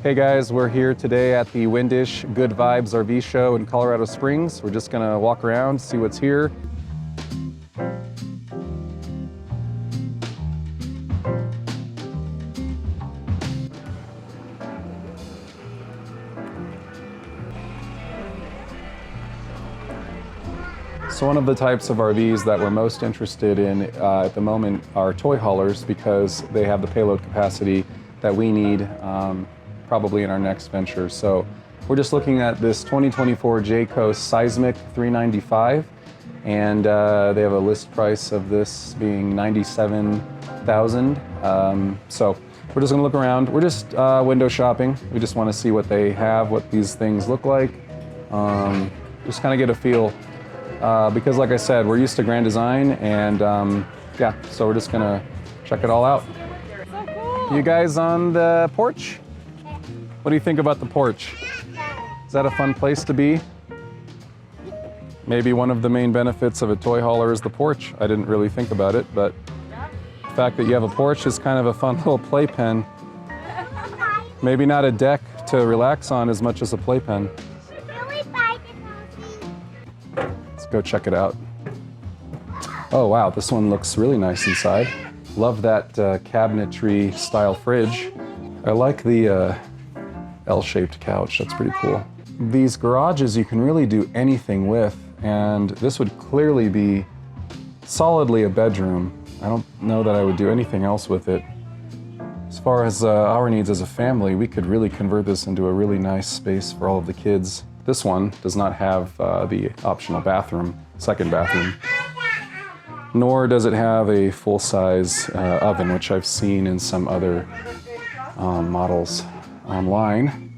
Hey guys, we're here today at the Windish Good Vibes RV show in Colorado Springs. We're just gonna walk around, see what's here. So one of the types of RVs that we're most interested in at the moment are toy haulers because they have the payload capacity that we need probably in our next venture. So we're just looking at this 2024 Jayco Seismic 395, and they have a list price of this being $97,000. So we're just gonna look around. We're just window shopping. We just wanna see what they have, what these things look like. Just kind of get a feel. Because like I said, we're used to Grand Design, and yeah, so we're just gonna check it all out. So cool. You guys on the porch? What do you think about the porch? Is that a fun place to be? Maybe one of the main benefits of a toy hauler is the porch. I didn't really think about it, but the fact that you have a porch is kind of a fun little playpen. Maybe not a deck to relax on as much as a playpen. Let's go check it out. Oh wow, this one looks really nice inside. Love that cabinetry style fridge. I like the L-shaped couch, that's pretty cool. These garages you can really do anything with, and this would clearly be solidly a bedroom. I don't know that I would do anything else with it. As far as our needs as a family, we could really convert this into a really nice space for all of the kids. This one does not have the optional bathroom, second bathroom, nor does it have a full-size oven, which I've seen in some other models online.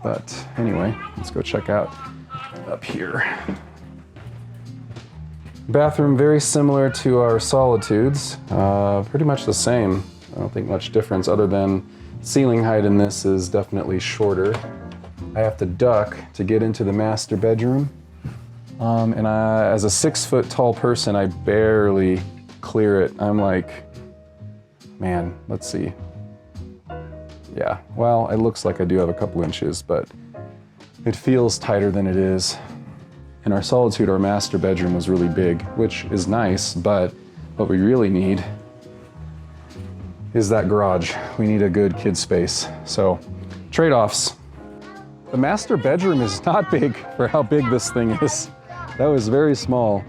But anyway, let's go check out up here. Bathroom very similar to our Solitudes, pretty much the same. I don't think much difference other than ceiling height in this is definitely shorter. I have to duck to get into the master bedroom. And as a 6-foot tall person, I barely clear it. I'm like, man, let's see. Yeah, well, it looks like I do have a couple inches, but it feels tighter than it is. In our Solitude, our master bedroom was really big, which is nice, but what we really need is that garage. We need a good kid space. So, trade-offs. The master bedroom is not big for how big this thing is. That was very small.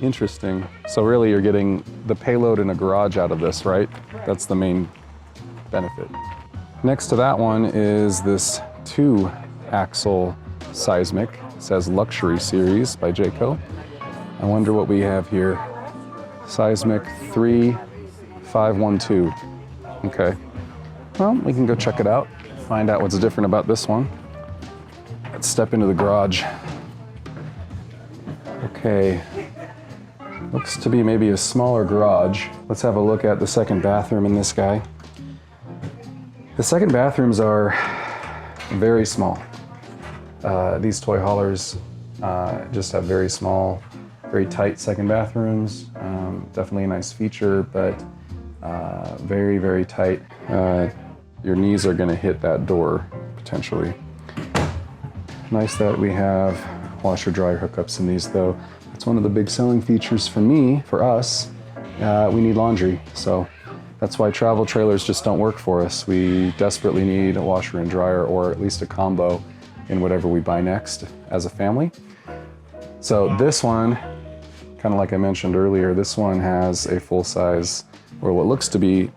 Interesting. So really you're getting the payload in a garage out of this, right? That's the main benefit. Next to that one is this 2-axle Seismic. It says Luxury Series by Jayco. I wonder what we have here. Seismic 3512. Okay. Well, we can go check it out, find out what's different about this one. Let's step into the garage. Okay. Looks to be maybe a smaller garage. Let's have a look at the second bathroom in this guy. The second bathrooms are very small. These toy haulers just have very small, very tight second bathrooms. Definitely a nice feature, but very, very tight. Your knees are gonna hit that door, potentially. Nice that we have washer dryer hookups in these though. It's one of the big selling features for me, for us. We need laundry, so that's why travel trailers just don't work for us. We desperately need a washer and dryer, or at least a combo in whatever we buy next as a family. So this one, kind of like I mentioned earlier, this one has a full-size, or what looks to be,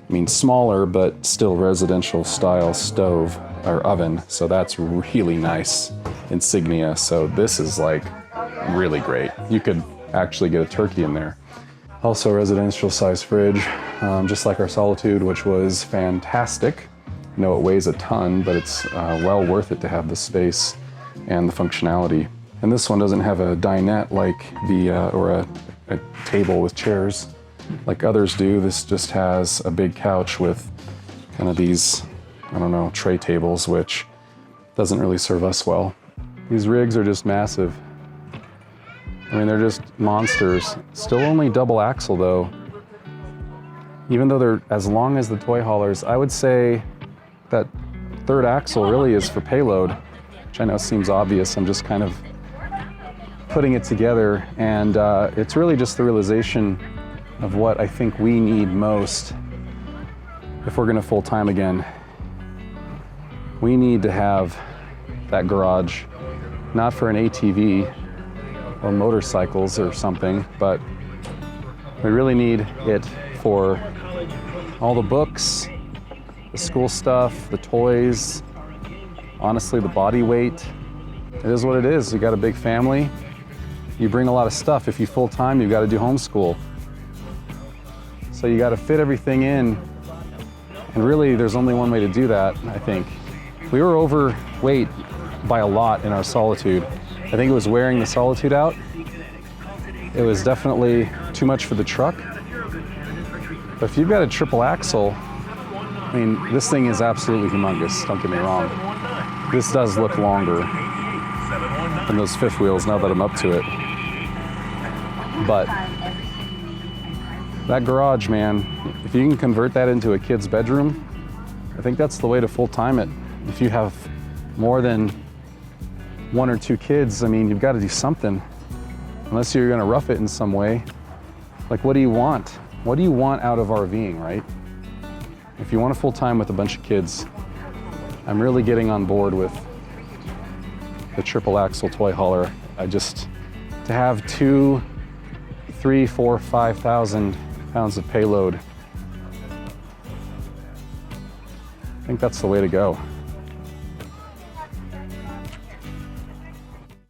I mean smaller, but still residential style stove or oven. So that's really nice insignia. So this is like really great. You could actually get a turkey in there. Also a residential size fridge, just like our Solitude, which was fantastic. I know it weighs a ton, but it's well worth it to have the space and the functionality. And this one doesn't have a dinette like or a table with chairs like others do. This just has a big couch with kind of these, I don't know, tray tables, which doesn't really serve us well. These rigs are just massive. I mean, they're just monsters. Still only double axle though. Even though they're as long as the toy haulers, I would say that third axle really is for payload, which I know seems obvious. I'm just kind of putting it together, and it's really just the realization of what I think we need most if we're gonna full-time again. We need to have that garage, not for an ATV or motorcycles or something, but we really need it for all the books, the school stuff, the toys, honestly, the body weight. It is what it is. You got a big family, you bring a lot of stuff. If you full-time, you've got to do homeschool. So you got to fit everything in, and really there's only one way to do that, I think. We were overweight by a lot in our Solitude. I think it was wearing the Solitude out. It was definitely too much for the truck. But if you've got a triple axle, I mean, this thing is absolutely humongous, don't get me wrong. This does look longer than those fifth wheels now that I'm up to it. But that garage, man, if you can convert that into a kid's bedroom, I think that's the way to full-time it. If you have more than 1 or 2 kids, I mean, you've got to do something. Unless you're gonna rough it in some way. Like, what do you want? What do you want out of RVing, right? If you want a full-time with a bunch of kids, I'm really getting on board with the triple axle toy hauler. To have 2, 3, 4, 5,000 pounds of payload, I think that's the way to go.